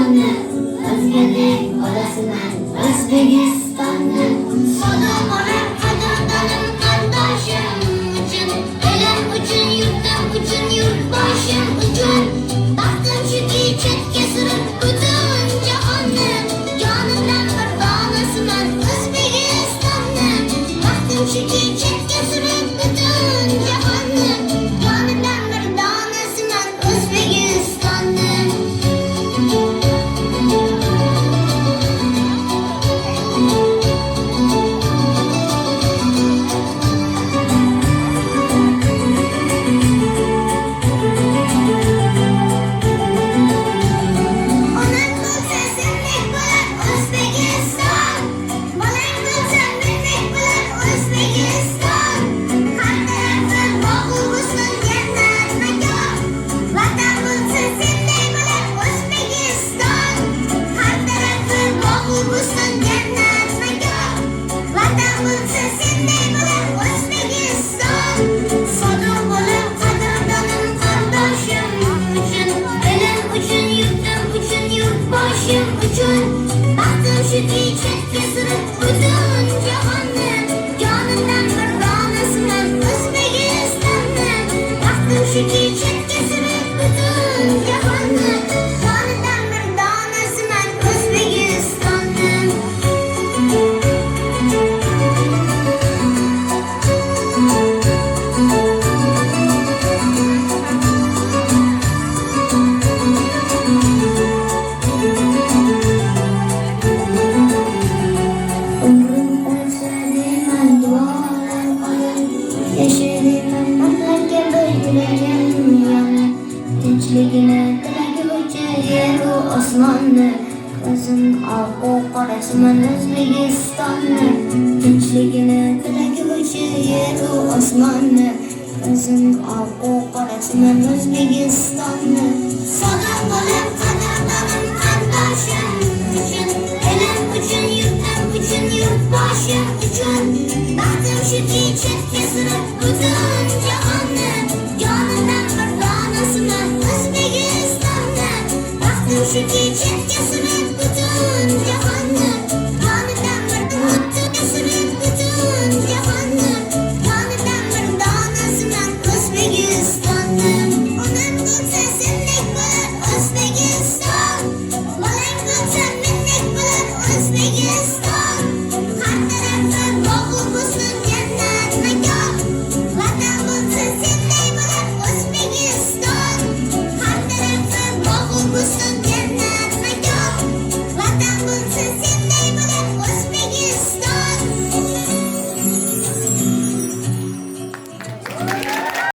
Qozog'istonni, o'zgalik olasiman O'zbekistonni. Sodom olam qadrdonim qardoshim uchun, elim uchun, yurtim uchun, yurtboshim uchun. Baxtim shuki chetga surib butun jahonni, jonimdan bir donasiman O'zbekistonni. Baxtim shuki chetga surib butun jahonni, jonimdan bir donasiman O'zbekistonni. Baxtim shuki chetga surib butun jahonni, jonimdan bir donasiman O'zbekistonni. Baxtim shuki chetga surib butun jahonni, jonimdan bir donasiman O'zbekistonni. Tinchligini tilaguvchi yeru osmonni, ko'zim oqu qorasiman O'zbekistonni. Tinchligini tilaguvchi yeru osmonni, ko'zim oqu qorasiman O'zbekistonni. Sodom olam qadrdonim qardoshim uchun, elim uchun, yurtim uchun, yurtboshim uchun. Baxtim shuki chetga surib